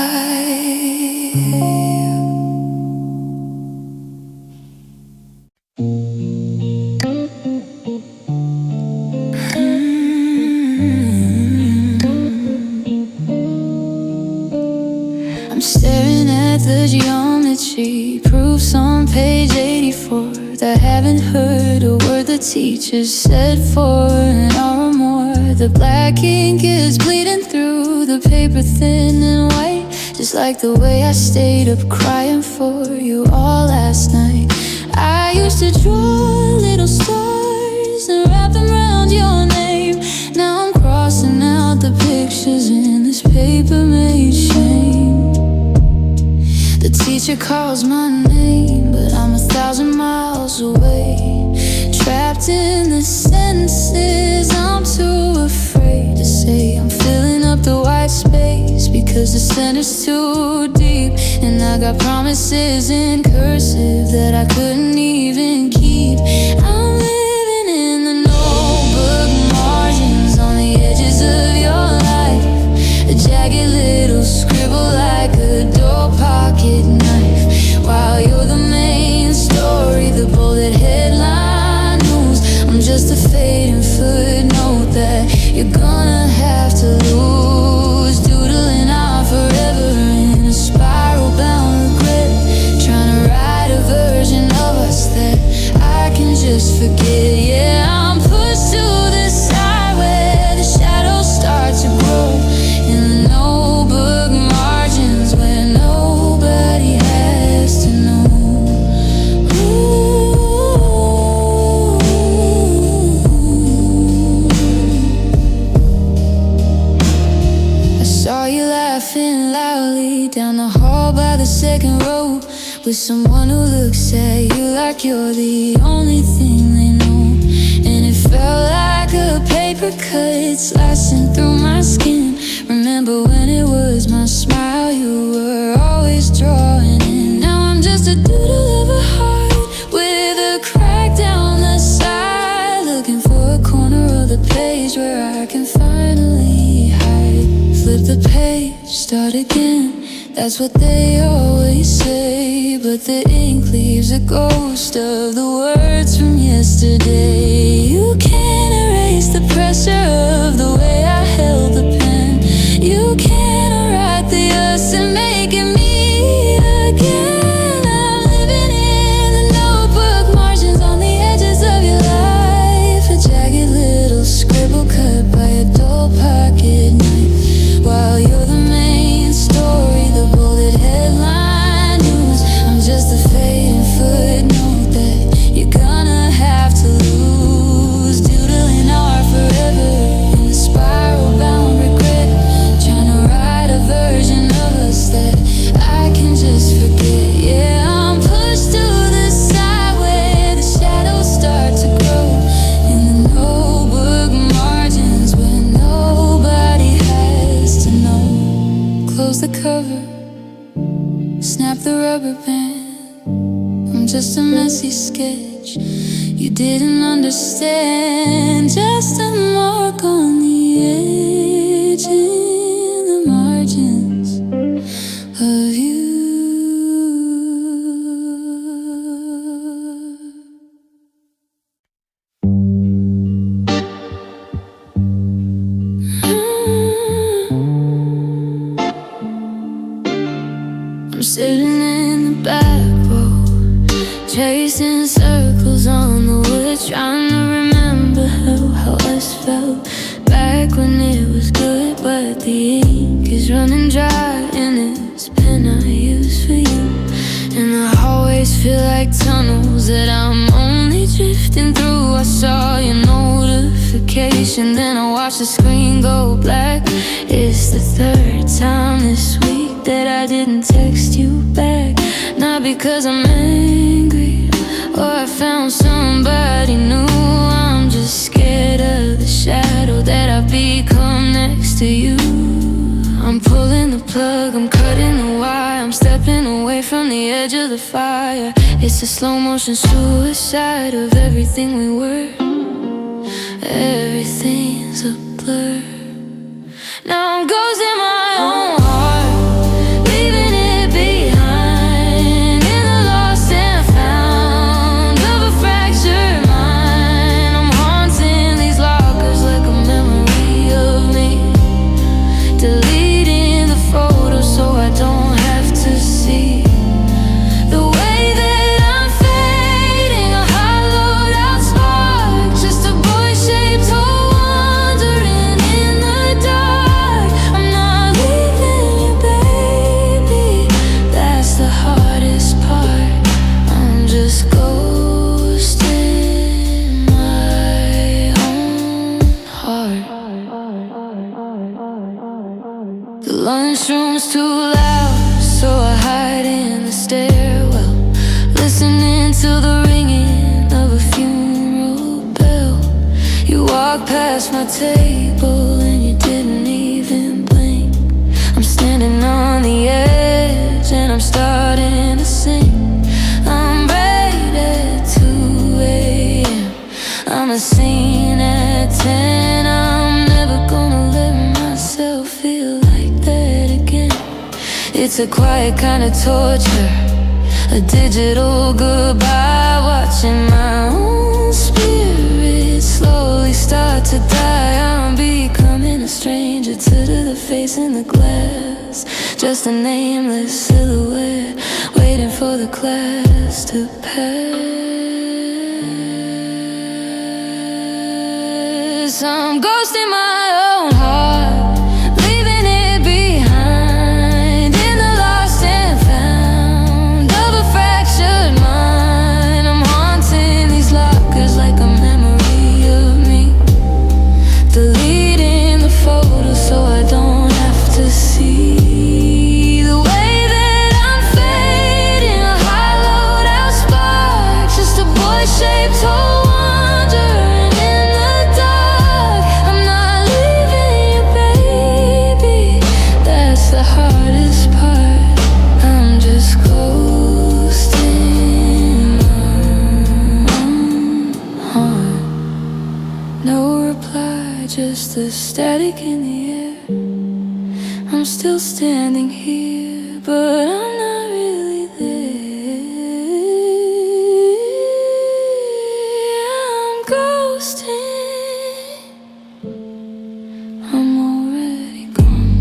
A: I'm staring at the geometry proofs on page 84 that haven't heard a word the teacher said for an hour or more. The black ink is bleeding through the paper, thin and white, just like the way I stayed up crying for you all last night. I used to draw little stars and wrap them around your name. Now I'm crossing out the pictures in this paper-made shame. The teacher calls my name, but I'm 1,000 miles away, trapped in the sentences I'm too afraid to say. I'm filling up the white space because the center's too deep, and I got promises in cursive that I couldn't even keep. I'm living in the notebook margins on the edges of your life, a jagged little scribble like a door pocket knife, while you're the main story, the bullet headline news. I'm just a fading footnote that you're gonna have to lose, doodling out forever in a spiral-bound regret, trying to write a version of us that I can just second row with someone who looks at you like you're the only thing they know. And it felt like a paper cut slicing through my skin. Remember when it was my smile you were always drawing in. Now I'm just a doodle of a heart with a crack down the side, looking for a corner of the page where I can finally hide. Flip the page, start again, that's what they always say. But the ink leaves a ghost of the words from yesterday. You can't erase the pressure of the way I held the pen. You can't write the us and make it me again. I'm living in the notebook margins on the edges of your life, a jagged little scribble cut by a dull pocket knife. While you're the main story, the bolded headline news, I'm just a fading footnote that you're gonna have to lose. Doodling art forever in the spiral bound regret, trying to write a version of us that I can just forget. Yeah, I'm pushed to the side where the shadows start to grow, in the notebook margins where nobody has to know. Close the cover, snap the rubber band. I'm just a messy sketch you didn't understand. Just a mark on the edge in the margins of you. I'm sitting in the back row, chasing circles on the wood, trying to remember how us felt back when it was good. But the ink is running dry in this pen I use for you, and the hallways feel like tunnels that I'm only drifting through. I saw your notification, then I watched the screen go black. It's the third time this week that I didn't text you back. Not because I'm angry or I found somebody new, I'm just scared of the shadow that I've become next to you. I'm pulling the plug, I'm cutting the wire, I'm stepping away from the edge of the fire. It's a slow motion suicide of everything we were. Everything's a blur. Now I'm ghosting my own heart, leaving it behind in the lost and found of a fractured mind. I'm haunting these lockers like a memory of me, deleting the photos so I don't have to see the way that I'm fading. A hollowed out spark, just a boy-shaped hole wandering in the dark. I'm not leaving you, baby, that's the hardest part. I'm just ghosting my own heart. The lunchroom's too loud, so I hide in the stairwell, listening to the ringing of a funeral bell. You walked past my table and you didn't even blink. I'm standing on the edge and I'm starting to sing. I'm right at 2 a.m. I'm a scene at 10. I'm never gonna let myself feel like that again. It's a quiet kind of torture, a digital goodbye, watching my own spirit slowly start to die. I'm becoming a stranger to the face in the glass, just a nameless silhouette waiting for the class to pass. I'm ghosting my own heart, leaving it behind in the lost and found of a fractured mind. I'm haunting these lockers like a memory of me, deleting the photos so I don't have to see the way that I'm fading. static in the air. I'm still standing here, but I'm not really there. I'm ghosting. I'm already gone.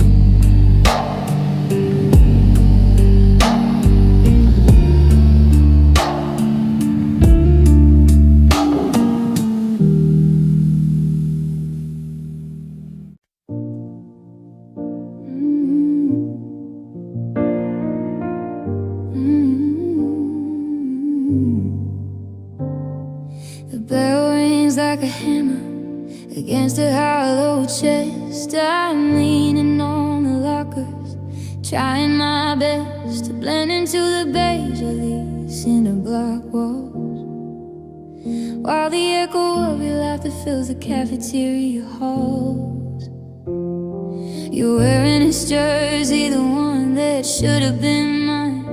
A: The bell rings like a hammer against a hollow chest. I'm leaning on the lockers, trying my best to blend into the beige of these cinder block walls, while the echo of your laughter fills the cafeteria halls. You're wearing his jersey, the one that should have been mine,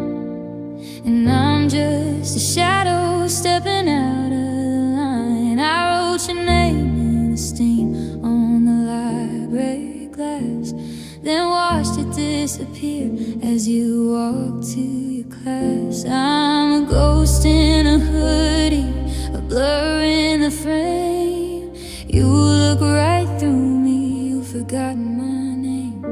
A: and I'm just a shadow stepping out of the line. I wrote your name in the stain on the library glass, then watched it disappear as you walked to your class. I'm a ghost in a hoodie, a blur in the frame. You look right through me, you've forgotten my name.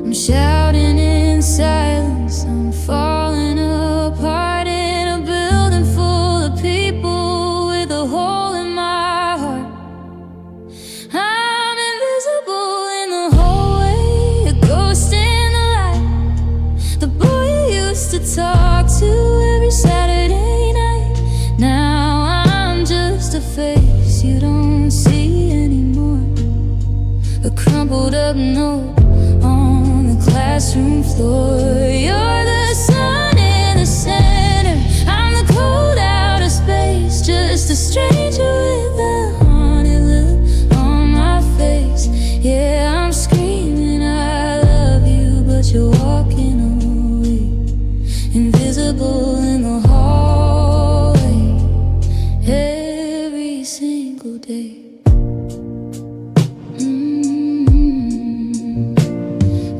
A: I'm shouting in silence, I'm falling apart in a building full of people with a hole in my heart. I'm invisible in the hallway, a ghost in the light, the boy you used to talk to every Saturday night. Now I'm just a face you don't see anymore, a crumpled up note on the classroom floor. You're the sun in the center, I'm the cold out of space, just a stranger with a haunted look on my face. Yeah, I'm screaming I love you, but you're walking away, invisible in the hallway every single day.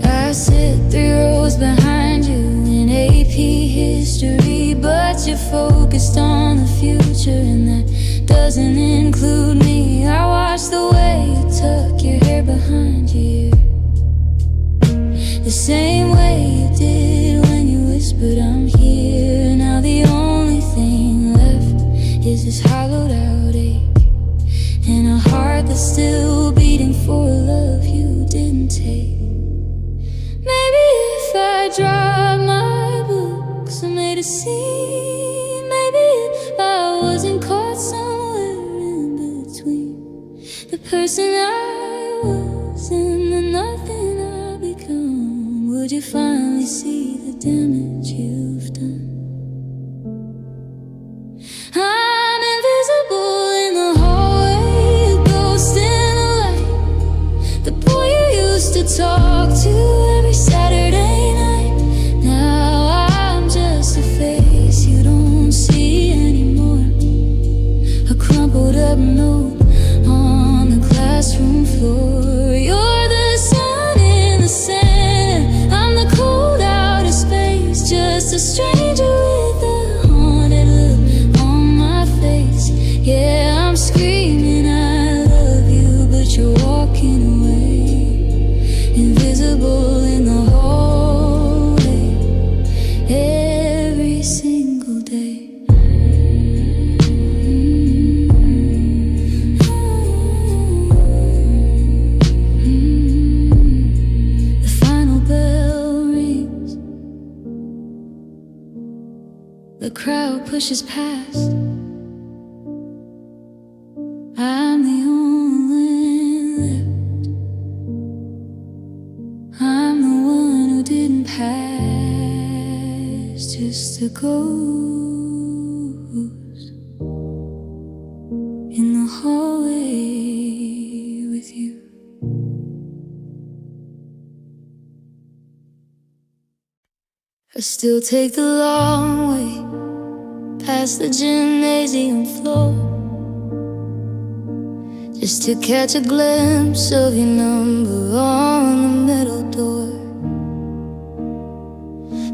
A: I sit 3 rows behind you in AP history, but you're focused on the future, and that doesn't include me. I watch the way you tuck your hair behind your ear, the same way you did when you whispered I'm here. Now the only thing left is this hollowed out ache, and a heart that's still beating for a love you didn't take. Maybe if I dropped my books and made a scene, maybe if I wasn't caught somewhere in between the person I was and the nothing I become, would you finally see the damage you've done? I'm invisible in the hallway, a ghost in the light, the boy you used to talk to every Saturday night. Now I'm just a face you don't see anymore, a crumpled up note on the classroom floor. You're the sun in the center, I'm the cold out of space, just a stranger with a haunted look on my face. Yeah, I'm screaming I love you, but you're walking away, invisible in the hallway every single day. The final bell rings, the crowd pushes past. I'm the only left, I'm the one who didn't pass, just a ghost in the hallway with you. I still take the long way past the gymnasium floor, just to catch a glimpse of your number on the middle door.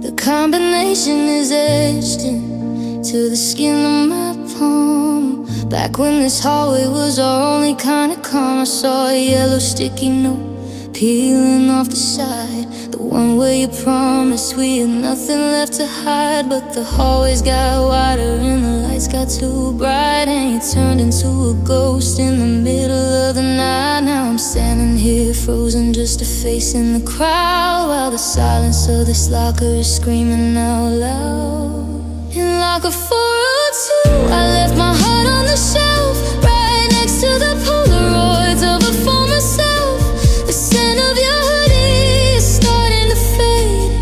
A: The combination is etched into the skin of my palm. Back when this hallway was our only kind of calm, I saw a yellow sticky note peeling off the side, the one where you promised we had nothing left to hide. But the hallways got wider and the lights got too bright, and you turned into a ghost in the middle of the night. Now I'm standing here frozen, just a face in the crowd, while the silence of this locker is screaming out loud. In locker 402, I left my heart on the shelf, right next to the Polaroids of a former self. The scent of your hoodie is starting to fade,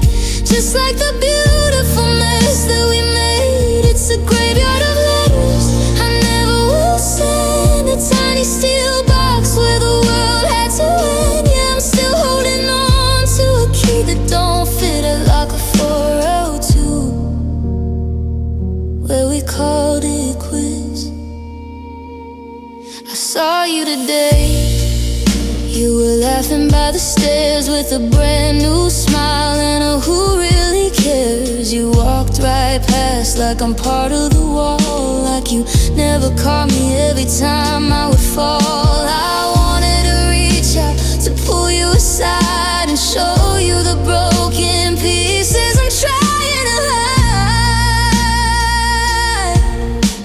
A: just like the beautiful mess that we made. It's a graveyard of letters I never will send, a tiny steel box where the world had to end. Yeah, I'm still holding on to a key that don't fit at locker 402, where we called it quits. I saw you today. You were laughing by the stairs with a brand new smile and a who really cares. You walked right past like I'm part of the wall, like you never caught me every time I would fall. I wanted to reach out to pull you aside and show you the broken pieces I'm trying to hide.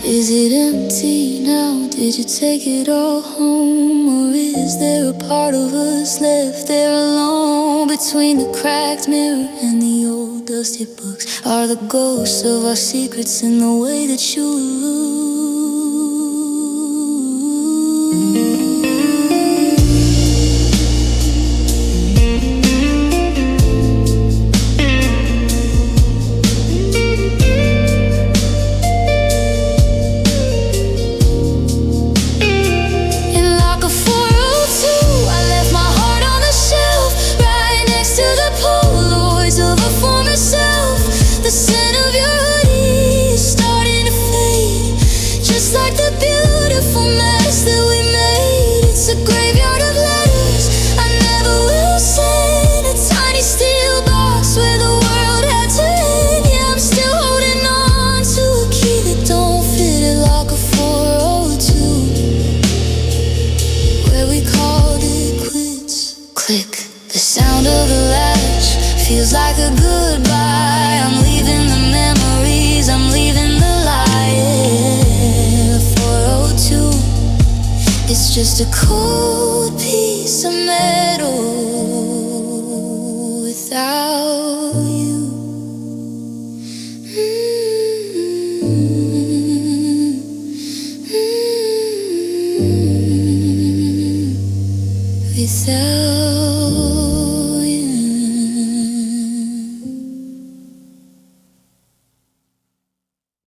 A: Is it empty now? Did you take it all home? Or is there a part of us left there alone? Between the cracked mirror and the old dusty books are the ghosts of our secrets in the way that you look. The scent of your hoodie is starting to fade, just like the beautiful mess that we made. It's a graveyard of letters I never will send, a tiny steel box where the world had to end. Yeah, I'm still holding on to a key that don't fit at locker 402, where we called it quits. Click, the sound of the latch feels like a goodbye. I'm leaving the memories, I'm leaving the light. 402, it's just a cold piece of metal without you. Without